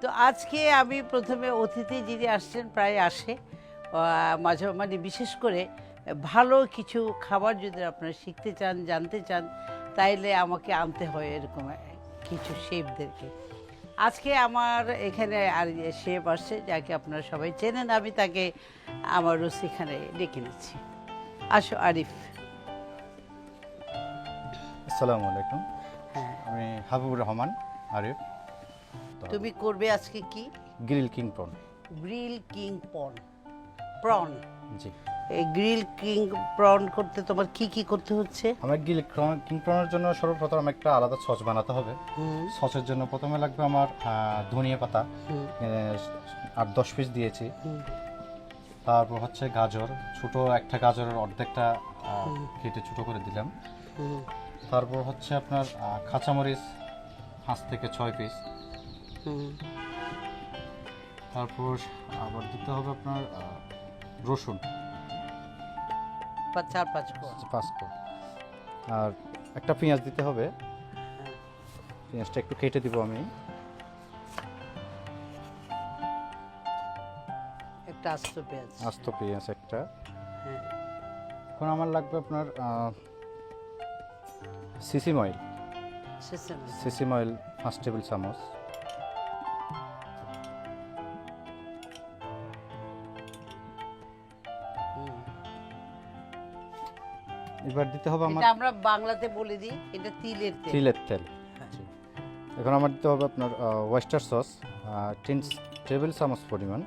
তো আজকে আমি প্রথমে অতিথি যিনি আসছেন প্রায় আসে মাঝে মানে বিশেষ করে ভালো কিছু খাবার যদি আপনারা শিখতে চান জানতে চান তাইলে আমাকে আনতে হয় এরকম কিছু শেফদেরকে। আজকে আমার এখানে আর শেফ আসছে যাকে আপনারা সবাই চেনেন, আমি তাকে আমার রুচি এখানে ডেকে নিচ্ছি। আসো আরিফ। আসসালামু আলাইকুম। হ্যাঁ, আমি হাবিবুর রহমান আরিফ। তুমি করবে আজকে কি? Grill king prawn. Grill king prawn. জি, এই গ্রিল কিং প্রন করতে তোমার কি কি করতে হচ্ছে? আমার গ্রিল কিং প্রনের জন্য সর্বপ্রথম একটা আলাদা সস বানাতে হবে। সসের জন্য প্রথমে লাগবে আমার ধনিয়া পাতা, 8-10 পিস দিয়েছি। তারপর হচ্ছে গাজর, ছোট একটা গাজরের অর্ধেকটা কেটে ছোট করে দিলাম। তারপর হচ্ছে আপনার কাঁচামরিচ 5 থেকে 6 পিস। তারপর আবার দিতে হবে আপনার রসুন 4-5 কোয়া। 5 কোয়া। আর একটা পেঁয়াজ দিতে হবে। পেঁয়াজটা একটু কেটে দিব আমি। একটা আস্ত পেঁয়াজ। আস্ত পেঁয়াজ একটা। হ্যাঁ, এখন আমার লাগবে আপনার সিসিম অয়েল। সিসিম অয়েল 5 টেবিল চামচ। এবার দিতে হবে আমার এটা আমরা বাংলাতে বলে দিই, এটা তিলের তেল। তিলের তেল। জি। এখন আমার দিতে হবে আপনার ওয়েস্টার সস 10 টেবিল চামচ পরিমাণ।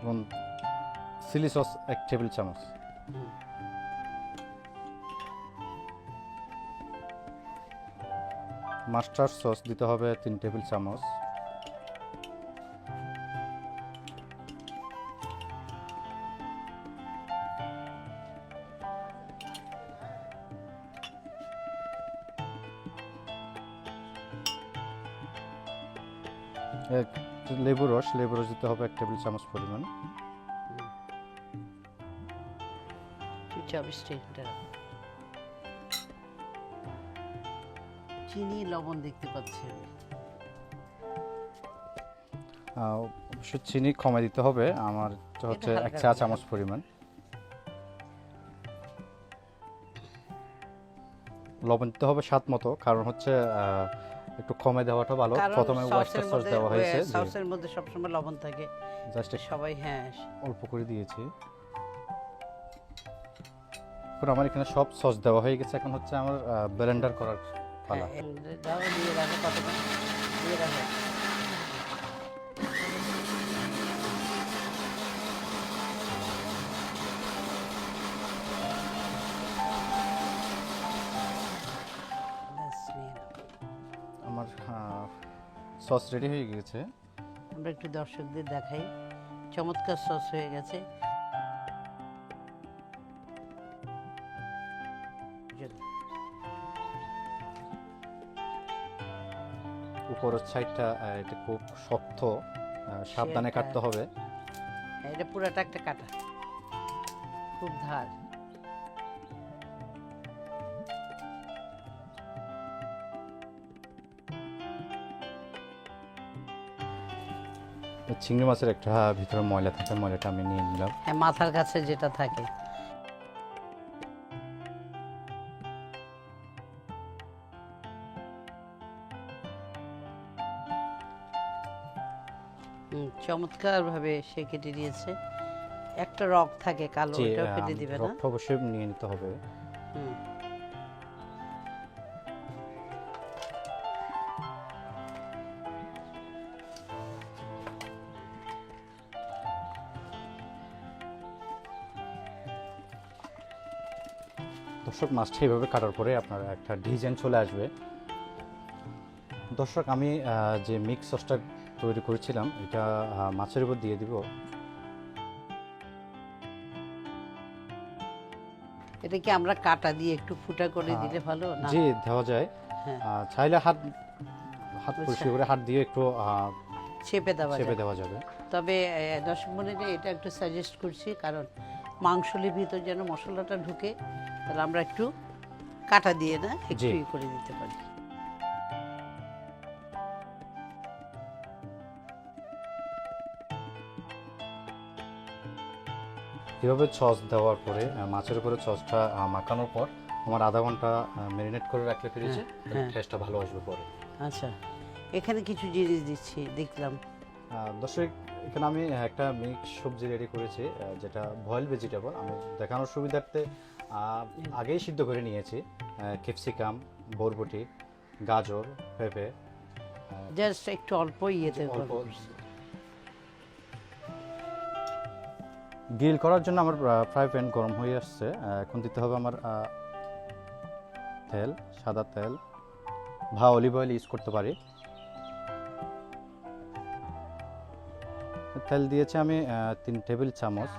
এবং চিলি সস 1 টেবিল চামচ। মাস্টার্ড সস দিতে হবে 3 টেবিল চামচ। লেবু রস দিতে হবে 1 টেবিল চামচ পরিমাণ। চিনি লবণ দেখতে পাচ্ছি আমি। অবশ্যই চিনি কমে দিতে হবে, আমার হচ্ছে 1 চা চামচ পরিমাণ। লবণ দিতে হবে স্বাদ মতো, কারণ হচ্ছে একটু কমে দেওয়াটা ভালো। প্রথমে ওয়েস্টার সস দেওয়া হয়েছে, সসের মধ্যে সবসময় লবণ থাকে। জাস্ট সবাই হ্যাঁ অল্প করে দিয়েছি। এখন আমার এখানে সব সস দেওয়া হয়ে গেছে, এখন হচ্ছে আমার ব্লেন্ডার করার পালা। দাও, দিয়ে রাখো, কতটা দিয়ে রাখো। আমার সস রেডি হয়ে গেছে। আমরা একটু দর্শকদের দেখাই, চমৎকার সস হয়ে গেছে। উপরের সাইডটা এটা খুব শক্ত, সাবধানে কাটতে হবে। এটা পুরাটা একটা কাটা, খুব ধার। চিংড়ি মাছের একটা ভিতরে ময়লা থাকে, ময়লাটা আমি নিয়ে নিলাম। হ্যাঁ, মাথার কাছে যেটা থাকে। চমৎকার ভাবে সে কেটে দিয়েছে। একটা রক থাকে কালো, ওটা ফেলে দিবে না? রকটা অবশ্যই নিয়ে নিতে হবে। দর্শক, মাছটা এইভাবে কাটার পরে আপনার একটা ডিজাইন চলে আসবে। দর্শক, আমি যে মিক্স সসটা তৈরি করেছিলাম এটা মাছের উপর দিয়ে দিব। এটা কি আমরা কাটা দিয়ে একটু ফুটা করে দিলে ভালো না? জি, দেওয়া যায়। চাইলে হাত পরিষ্কার করে হাত দিয়ে একটু চেপে দেওয়া যাবে। তবে দর্শক মনে এটা একটু সাজেস্ট করছি, কারণ মাংসলের ভিতর যেন মশলাটা ঢুকে, তাহলে আমরা একটু কাটা দিয়ে না একটু জি। করে দিতে পারি। এভাবে সস দেওয়ার পরে মাছের উপরে সসটা মাখানোর পর আমার আধা ঘন্টা ম্যারিনেট করে রাখলে ফ্রিজে, হ্যাঁ। টেস্টটা ভালো আসবে পরে। আচ্ছা, এখানে কিছু জিনিস দিচ্ছি দেখলাম। দর্শক, এখানে আমি একটা মিক্স সবজি রেডি করেছি, যেটা বয়েল ভেজিটেবল। আমি দেখানোর সুবিধার্থে আগেই সিদ্ধ করে নিয়েছি। ক্যাপসিকাম, বরবটি, গাজর, পেঁপে, জাস্ট একটু অল্প ইয়েতে অল্প করবো। গ্রিল করার জন্য আমার ফ্রাই প্যান গরম হয়ে আসছে। এখন দিতে হবে আমার তেল, সাদা তেল বা অলিভ অয়েল ইউজ করতে পারি। তেল দিয়েছি আমি 3 টেবিল চামচ,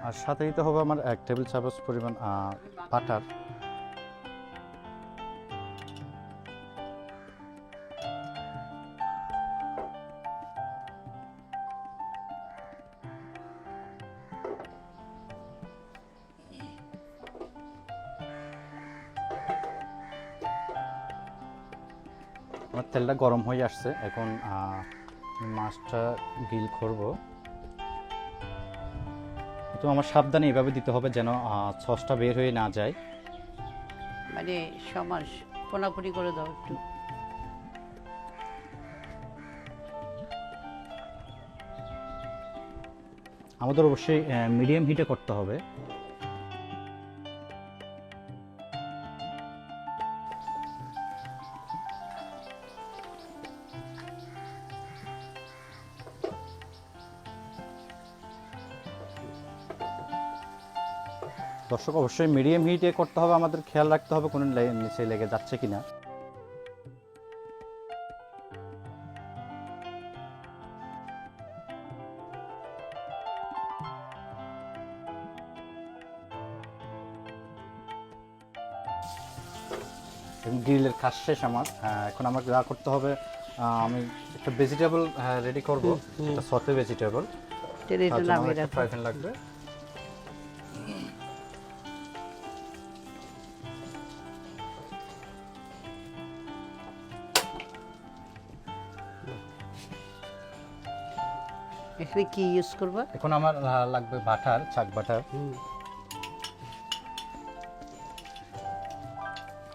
আর সাথে দিতে হবে আমার 1 টেবিল চামচ পরিমাণ বাটার। আমার তেলটা গরম হয়ে আসছে, এখন মাছটা গ্রিল করব। তো আমার সাবধানে এভাবে দিতে হবে যেন সসটা বের হয়ে না যায়। মানে সমান কোনাকুনি করে দাও একটু। আমাদের অবশ্যই মিডিয়াম হিটে করতে হবে। দর্শক, অবশ্যই মিডিয়াম হিটে করতে হবে, আমাদের খেয়াল রাখতে হবে কোনো নিচে লেগে যাচ্ছে কিনা। গ্রিলের কাজ শেষ আমার। এখন আমাকে যা করতে হবে, আমি একটা ভেজিটেবল রেডি করব, একটা সতে ভেজিটেবল। তেল এটা নামিয়ে রাখো। ফ্রাই প্যান লাগবে। এখানে কি ইউজ করবা? এখন আমার লাগবে বাটার, চাক বাটার।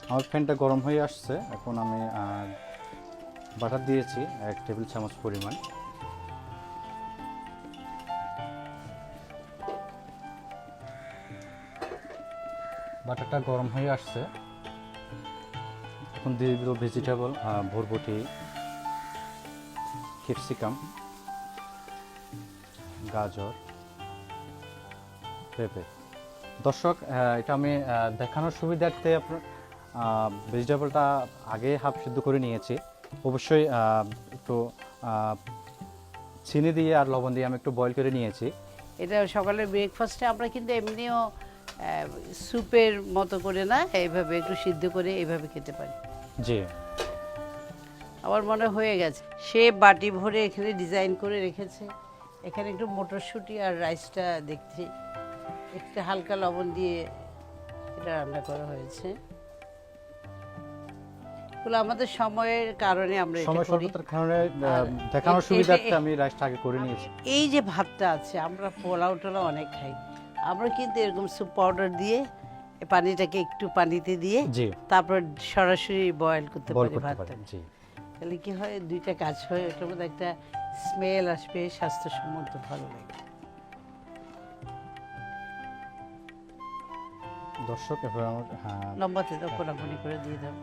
আমার প্যানটা গরম হয়ে আসছে, এখন আমি বাটার দিয়েছি 1 টেবিল চামচ পরিমাণ। বাটারটা গরম হয়ে আসছে, এখন দিয়ে দিল ভেজিটেবল, বরবটি, ক্যাপসিকাম, গাজর, পেঁপে। দর্শক, এটা আমি দেখানোর সুবিধার্থে আপনার ভেজিটেবলটা আগে হাফ সিদ্ধ করে নিয়েছি। অবশ্যই একটু চিনি দিয়ে আর লবণ দিয়ে আমি একটু বয়েল করে নিয়েছি। এটা সকালের ব্রেকফাস্টে আমরা কিন্তু এমনিও স্যুপের মতো করে না, এইভাবে একটু সিদ্ধ করে এইভাবে খেতে পারি। জি। আমার মনে হয়ে গেছে। সে বাটি ভরে এখানে ডিজাইন করে রেখেছে। এখানে একটু মটরশুঁটি আর রাইসটা দেখছি একটু হালকা লবণ দিয়ে এটা রান্না করা হয়েছে। এগুলো আমাদের সময়ের কারণে আমরা এটা সময় করি। স্বল্পতার কারণে আর দেখানোর এ- সুবিধার্থে এ- আমি রাইসটা আগে করে নিয়েছি। এই যে ভাতটা আছে, আমরা পোলাও টোলাও অনেক খাই, আমরা কিন্তু এরকম স্যুপ পাউডার দিয়ে পানিটাকে একটু পানিতে দিয়ে জি, তারপর সরাসরি বয়েল করতে বয়েল পারি করতে ভাতটা। পারেন। জি। তাহলে কি হয়, দুইটা কাজ হয়, ওটার মধ্যে একটা স্মেল আসবে, স্বাস্থ্যসম্মত ভালো লাগে। দর্শক, এবার আমার লম্বাতে তো কোনাকুনি করে দিয়ে দাও,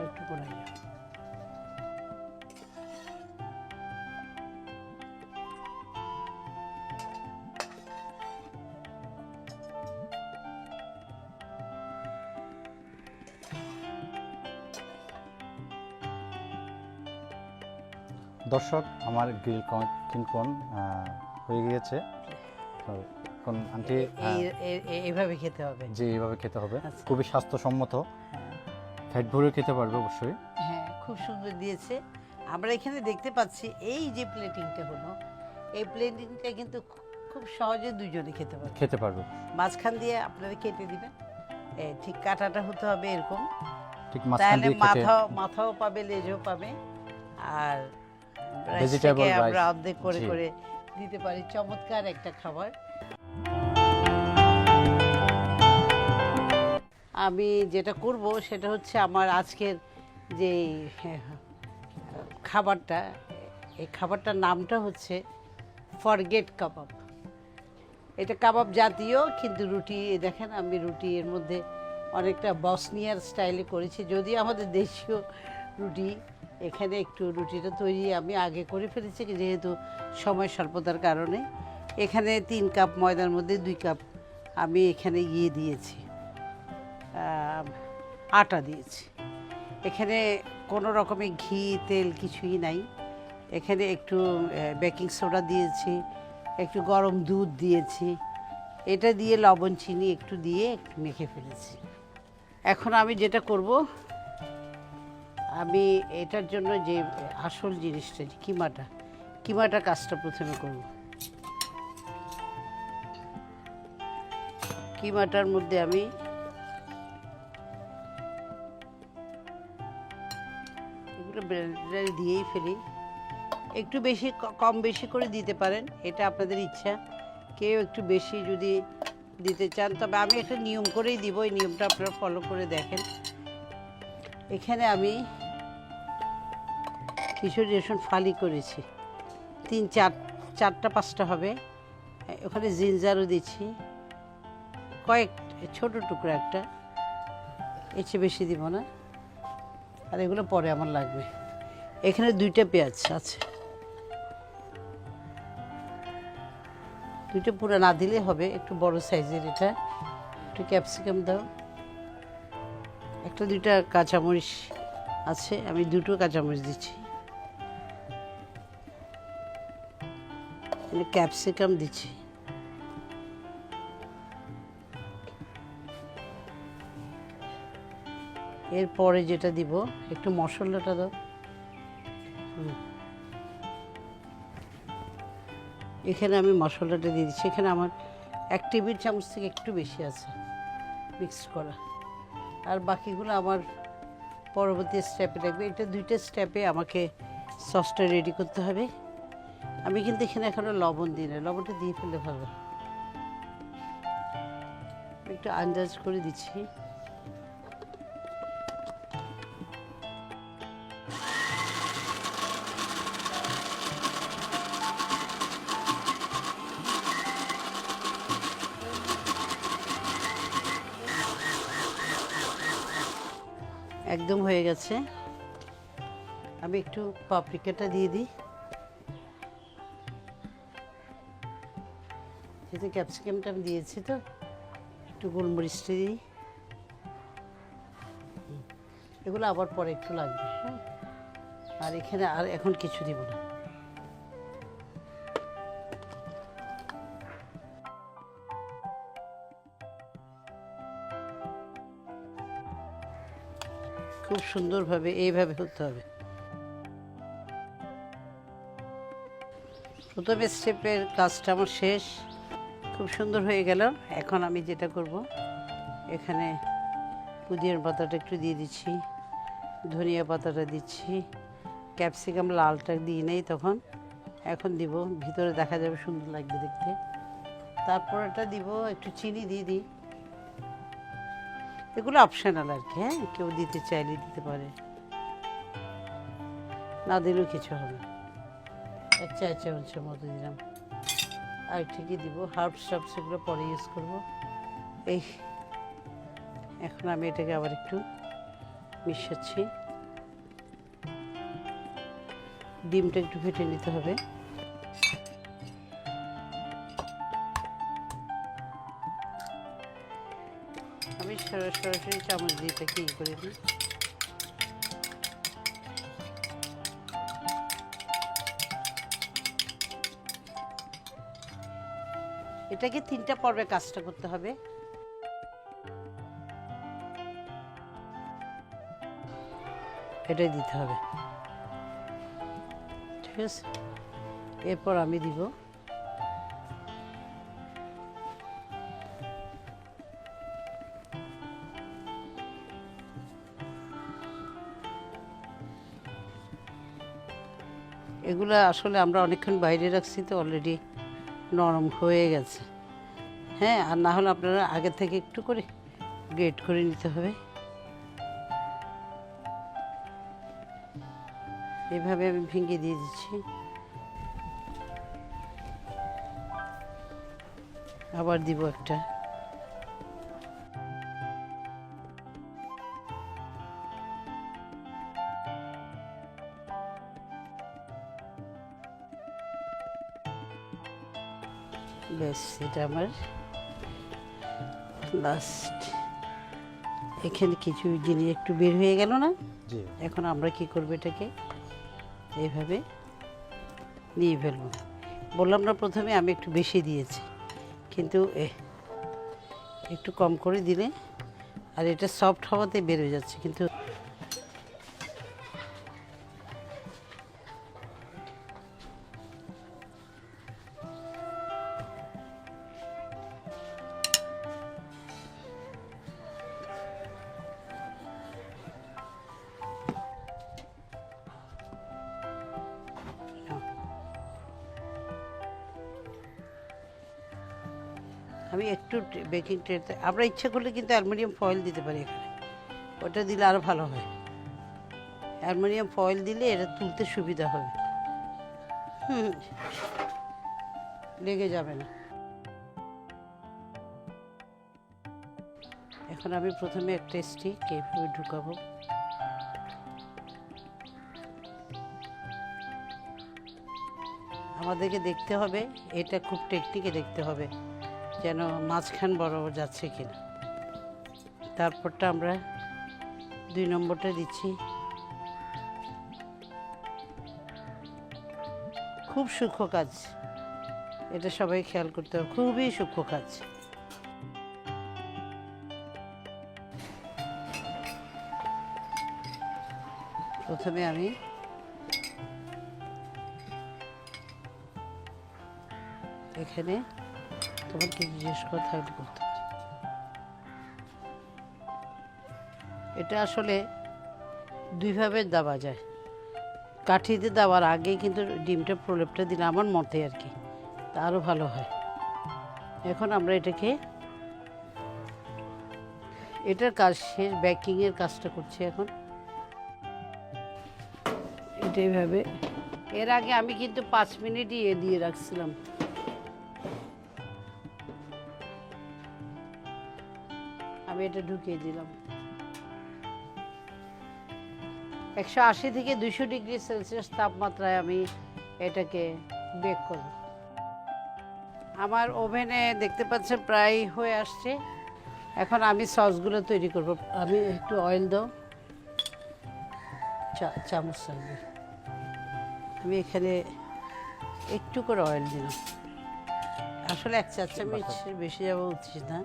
একটু কোনাই দাও। দর্শক, আমার গ্রিল কিনকন হয়ে গিয়েছে। তো এখন আন্টি এইভাবে খেতে হবে। যে এইভাবে খেতে হবে, আচ্ছা। খুবই স্বাস্থ্যসম্মত, হ্যাঁ, ফ্যাট ভরে খেতে পারবে অবশ্যই। হ্যাঁ, খুব সুন্দর দিয়েছে। আমরা এখানে দেখতে পাচ্ছি এই যে প্লেটিংটা হলো, এই প্লেটিংটা কিন্তু খুব খুব সহজে দুজনে খেতে পারবে। খেতে পারবো। মাঝখান দিয়ে আপনারা কেটে দিবেন, ঠিক কাটাটা হতে হবে এরকম, ঠিক মাঝখান তাহলে দিয়ে কেটে মাথাও পাবে, লেজও পাবে। আর Vegetable রাইসটাকে আমরা rice, অর্ধেক করে জি। করে দিতে পারি। চমৎকার একটা খাবার। আমি যেটা করব সেটা হচ্ছে আমার আজকের যে খাবারটা, এই খাবারটার নামটা হচ্ছে ফরগেট কাবাব। এটা কাবাব জাতীয়, কিন্তু রুটি দেখেন আমি রুটি এর মধ্যে অনেকটা বসনিয়ার স্টাইলে করেছি, যদিও আমাদের দেশীয় রুটি। এখানে একটু রুটিটা তৈরি আমি আগে করে ফেলেছি যেহেতু সময় স্বল্পতার কারণে। এখানে 3 কাপ ময়দার মধ্যে 2 কাপ আমি এখানে দিয়েছি, আটা দিয়েছি। এখানে কোনো রকমের ঘি তেল কিছুই নাই। এখানে একটু বেকিং সোডা দিয়েছি, একটু গরম দুধ দিয়েছি, এটা দিয়ে লবণ চিনি একটু দিয়ে একটু মেখে ফেলেছি। এখন আমি যেটা করব, আমি এটার জন্য যে আসল জিনিসটা যে কিমাটা কাজটা প্রথমে করব। কিমাটার মধ্যে আমি এগুলো ব্লেন্ডারে দিয়েই ফেলি। একটু বেশি কম বেশি করে দিতে পারেন, এটা আপনাদের ইচ্ছা। কেউ একটু বেশি যদি দিতে চান, তবে আমি একটা নিয়ম করেই দিব, এই নিয়মটা আপনারা ফলো করে দেখেন। এখানে আমি কিছু রসুন ফালি করেছি, 4টা 5টা হবে। ওখানে জিঞ্জারও দিচ্ছি, কয়েক ছোট টুকরো একটা, এর চেয়ে বেশি দিব না। আর এগুলো পরে আমার লাগবে। এখানে 2টা পেঁয়াজ আছে, 2টা পুরো না দিলে হবে, একটু বড় সাইজের। এটা একটু ক্যাপসিকাম দাও, 1-2টা কাঁচামরিচ আছে, আমি 2টো কাঁচামরিচ দিচ্ছি। ক্যাপসিকাম দিচ্ছি, এরপরে যেটা দিব একটু মশলাটা দাও। এখানে আমি মশলাটা দিয়ে দিচ্ছি। এখানে আমার 1 টেবিল চামচ থেকে একটু বেশি আছে মিক্স করা, আর বাকিগুলো আমার পরবর্তী স্টেপে লাগবে। এটা 2টা স্টেপে আমাকে সসটা রেডি করতে হবে। আমি কিন্তু এখানে এখনো লবণ দিই না, লবণটা দিয়ে ফেললে ভালো। একটু আন্দাজ করে দিচ্ছি। একদম হয়ে গেছে। আমি একটু পাপরিকাটা দিয়ে দিই, যেহেতু ক্যাপসিকামটা আমি দিয়েছি, তো একটু গোলমরিচটা দিই। এগুলো আবার পরে একটু লাগবে। হ্যাঁ, আর এখানে আর এখন কিছু দিব না। খুব সুন্দরভাবে এইভাবে হতে হবে। প্রথম স্টেপের কাজটা আমার শেষ, খুব সুন্দর হয়ে গেল। এখন আমি যেটা করব, এখানে পুদিনার পাতাটা একটু দিয়ে দিচ্ছি, ধনিয়া পাতাটা দিচ্ছি, ক্যাপসিকাম লালটা দিই নেই তখন, এখন দিব। ভিতরে দেখা যাবে, সুন্দর লাগবে দেখতে। তারপর এটা দিব, একটু চিনি দিয়ে দিই। এগুলো অপশনাল আর কি। হ্যাঁ, কেউ দিতে চাইলে দিতে পারে, না দিলেও কিছু হবে। 1 চা চামচের মতো দিলাম। আর ঠিকই দিব, হার্বস টার্বস এগুলো পরে ইউজ করব। এই এখন আমি এটাকে আবার একটু মিশাচ্ছি। ডিমটা একটু ফেটে নিতে হবে। আমি সরাসরি চামচ দিয়ে এটাকে করে দিই। এটাকে 3টা পর্বে কাজটা করতে হবে। এটাই দিতে হবে, ঠিক আছে। এরপর আমি দিব এগুলো আসলে আমরা অনেকক্ষণ বাইরে রাখছি তো অলরেডি নরম হয়ে গেছে। হ্যাঁ, আর না হলে আপনারা আগে থেকে একটু করে গ্রেট করে নিতে হবে। এভাবে আমি ভেঙে দিয়ে দিচ্ছি। আবার দিব একটা। ব্যাস, এটা আমার লাস্ট। এখানে কিছু জিনিস একটু বের হয়ে গেল না? জি। এখন আমরা কি করবো, এটাকে এইভাবে নিয়ে ফেলবো। বললাম না প্রথমে আমি একটু বেশি দিয়েছি, কিন্তু একটু কম করে দিলে, আর এটা সফট হওয়াতে বেরোয় যাচ্ছে কিন্তু। আমি একটু বেকিং ট্রেতে, আমরা ইচ্ছা করলে কিন্তু অ্যালুমিনিয়াম ফয়েল দিতে পারি এখানে, ওটা দিলে আরও ভালো হয়। অ্যালুমিনিয়াম ফয়েল দিলে এটা তুলতে সুবিধা হবে। লেগে যাবে না। এখন আমি প্রথমে একটা স্টিক এইভাবে ঢুকাবো। আমাদেরকে দেখতে হবে, এটা খুব টেকনিকে দেখতে হবে যেন মাঝখান বরাবর যাচ্ছে কিনা। তারপরটা আমরা 2 নম্বরটা দিচ্ছি। খুব সূক্ষ্ম কাজ, এটা সবাই খেয়াল করতে হবে, খুবই সূক্ষ্ম কাজ। প্রথমে আমি এখানে, তোমার কি জিজ্ঞেস করা থাকলে করতে পারি। এটা আসলে দুইভাবে দেওয়া যায়। কাঠিতে দেওয়ার আগে কিন্তু ডিমটা প্রলেপটা দিলে আমার মতে আর কি, তা আরও ভালো হয়। এখন আমরা এটাকে, এটার কাজ শেষ, বেকিংয়ের কাজটা করছি এখন। এটা এইভাবে, এর আগে আমি কিন্তু 5 মিনিট দিয়ে রাখছিলাম। আমি এটা ঢুকিয়ে দিলাম। 180 থেকে 200 ডিগ্রি সেলসিয়াস তাপমাত্রায় আমি এটাকে বেক করব। আমার ওভেনে দেখতে পাচ্ছেন প্রায় হয়ে আসছে। এখন আমি সসগুলো তৈরি করব। আমি একটু অয়েল দাও, চামচ লাগবে। আমি এখানে একটু করে অয়েল দিলাম, আসলে 1 চা চামচ বেশি যাওয়া উচিত না।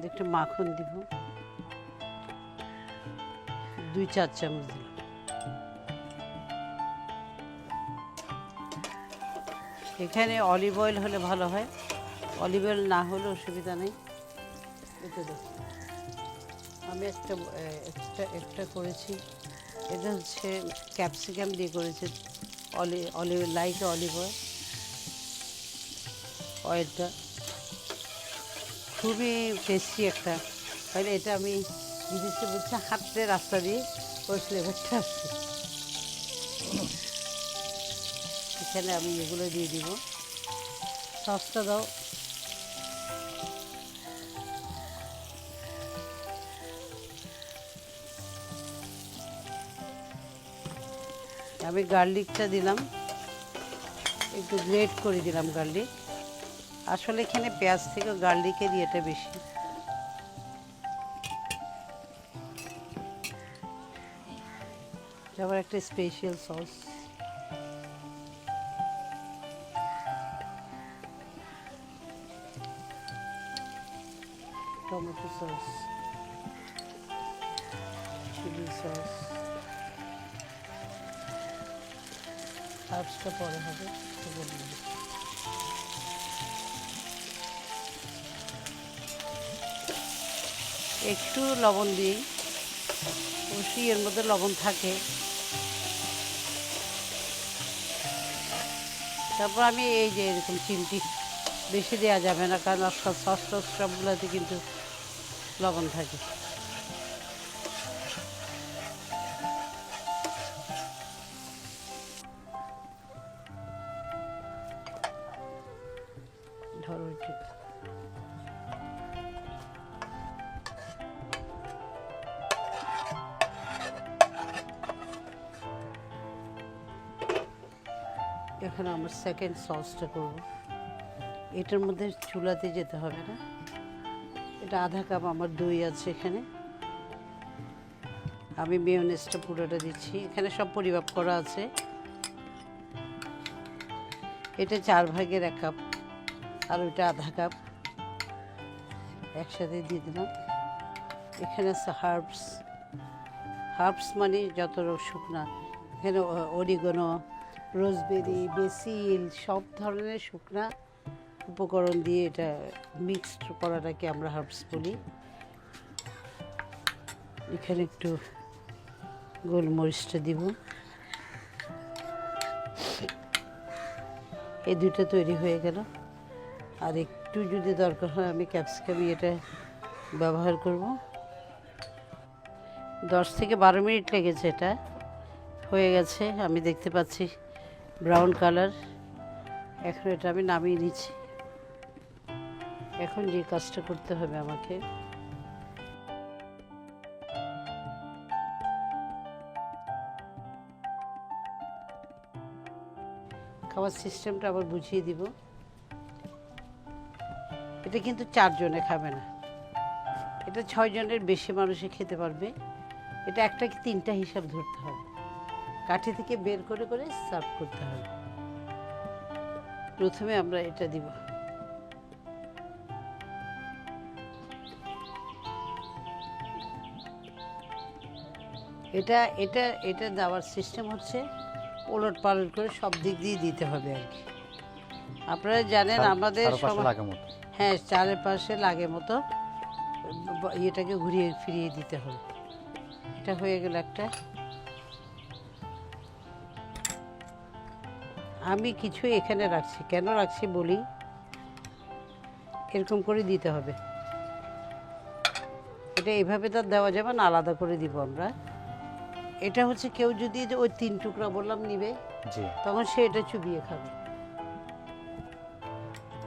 একটু মাখন দিব, 2-4 চামচ দিলাম। এখানে অলিভ অয়েল হলে ভালো হয়, অলিভ অয়েল না হলে অসুবিধা নেই। এটা দেখো, আমি একটা করেছি, এটা হচ্ছে ক্যাপসিকাম দিয়ে করেছে, অলিভ লাইক অলিভ অয়েলটা খুবই টেস্টি একটা। তাহলে এটা আমি জিনিসটা বলছি, হাতের রাস্তা দিয়ে ওই ফ্লেভারটা আসছে। এখানে আমি এগুলো দিয়ে দিব। সসটা দাও। আমি গার্লিকটা দিলাম, একটু গ্রেট করে দিলাম গার্লিক। আসলে এখানে পেঁয়াজ থেকে গার্লিকের ইয়েটা বেশি। আবার একটা special sauce, tomato sauce, chilli sauce, হার্বসটা পরে হবে। একটু লবণ দিই, অবশ্যই এর মধ্যে লবণ থাকে। তারপর আমি এই যে এরকম চিমটি বেশি দেওয়া যাবে না, কারণ সস টস সবগুলোতে কিন্তু লবণ থাকে। ধরো একটু। এখন আমরা সেকেন্ড সসটা করব। এটার মধ্যে চুলাতে যেতে হবে না। এটা আধা কাপ আমার দই আছে এখানে। আমি মেয়োনেজটা পুরোটা দিচ্ছি, এখানে সব পরিমাপ করা আছে। এটা 4 ভাগের 1 কাপ, আর ওইটা আধা কাপ একসাথে দিয়ে দিলাম। এখানে আছে হার্বস। হার্বস মানে যত শুকনা, এখানে অরিগানো, রোজবেরি, বেসিল, সব ধরনের শুকনা উপকরণ দিয়ে এটা মিক্সড করাটাকে আমরা হার্বস বলি। এখানে একটু গোলমরিচটা দিব। এই দুটো তৈরি হয়ে গেল। আর একটু যদি দরকার হয় আমি ক্যাপসিকাম এটা ব্যবহার করব। 10 থেকে 12 মিনিট লেগেছে, এটা হয়ে গেছে। আমি দেখতে পাচ্ছি ব্রাউন কালার। এখন এটা আমি নামিয়ে নিচ্ছি। এখন যে কাজটা করতে হবে আমাকে, খাওয়ার সিস্টেমটা আবার বুঝিয়ে দিব। এটা কিন্তু 4 জনে খাবে না, এটা 6 জনের বেশি মানুষে খেতে পারবে। এটা একটা কি 3টা হিসাব ধরতে হবে, কাঠি থেকে বের করে করে সার্ভ করতে হবে। প্রথমে আমরা এটা দিব। এটা এটা এটা দেওয়ার সিস্টেম হচ্ছে ওলট পালট করে সব দিক দিয়ে দিতে হবে আর কি। আপনারা জানেন আমাদের হ্যাঁ, চারপাশে লাগে মতো এটাকে ঘুরিয়ে ফিরিয়ে দিতে হবে। এটা হয়ে গেল একটা। আমি কিছু এখানে রাখছি, কেন রাখছি বলি। এরকম করে দিতে হবে। এটা এইভাবে তো দেওয়া যাবে না, আলাদা করে দিব আমরা। এটা হচ্ছে কেউ যদি ওই 3 টুকরা বললাম নিবে, তখন সে এটা চুবিয়ে খাবে।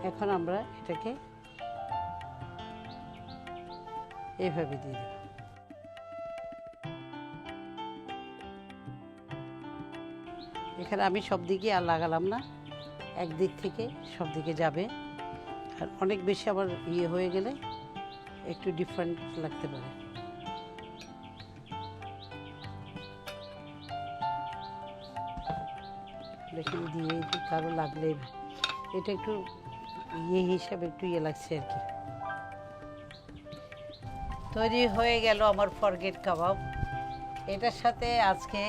এখন আমরা এটাকে এইভাবে দিয়ে দেব। এখানে আমি সব দিকে আর লাগালাম না, একদিক থেকে সব দিকে যাবে। আর অনেক বেশি আবার হয়ে গেলে একটু ডিফারেন্ট লাগতে পারে। দেখুন দিয়ে কারো লাগলে এটা একটু হিসাবে একটু লাগছে আর কি। তৈরি হয়ে গেল আমার ফরগেট কাবাব। এটার সাথে আজকে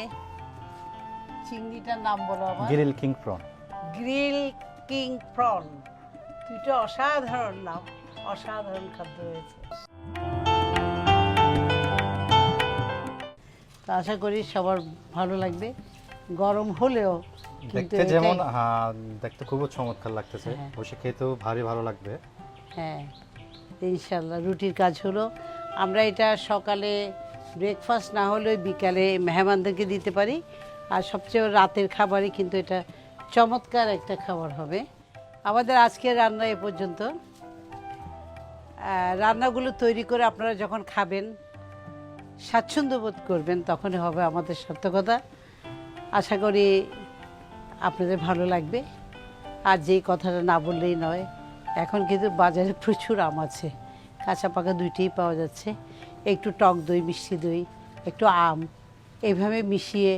চিংড়িটার নাম বলো আমার, grill king prawn. Grill king prawn, দুটো অসাধারণ নাম, অসাধারণ খাদ্য হয়েছে। তো আশা করি সবার ভালো লাগবে। গরম হলেও দেখতে যেমন দেখতে খুব চমৎকার লাগতেছে, বসে খেতেও ভারী ভালো লাগবে। হ্যাঁ, ইনশাল্লাহ। রুটির কাজ হলো আমরা এটা সকালে ব্রেকফাস্ট না হলেও বিকালে মেহমানদেরকে দিতে পারি। আর সবচেয়ে রাতের খাবারই কিন্তু এটা চমৎকার একটা খাবার হবে। আমাদের আজকের রান্না এ পর্যন্ত। রান্নাগুলো তৈরি করে আপনারা যখন খাবেন, স্বাচ্ছন্দ্য বোধ করবেন, তখনই হবে আমাদের সার্থকতা। আশা করি আপনাদের ভালো লাগবে। আর যেই কথাটা না বললেই নয়, এখন কিন্তু বাজারে প্রচুর আম আছে, কাঁচা পাকা দুইটাই পাওয়া যাচ্ছে। একটু টক দই, মিষ্টি দই, একটু আম, এইভাবে মিশিয়ে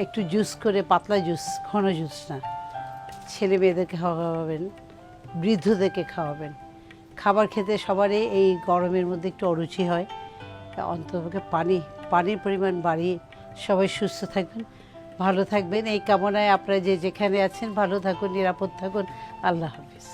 একটু জুস করে, পাতলা জুস, ঘন জুস না, ছেলে মেয়েদেরকে খাওয়াবেন, বৃদ্ধদেরকে খাওয়াবেন। খাবার খেতে সবারই এই গরমের মধ্যে একটু অরুচি হয়। অন্ততপক্ষে পানির পরিমাণ বাড়িয়ে সবাই সুস্থ থাকবেন, ভালো থাকবেন এই কামনায় আপনারা যে যেখানে আছেন ভালো থাকুন, নিরাপদ থাকুন। আল্লাহ হাফিজ।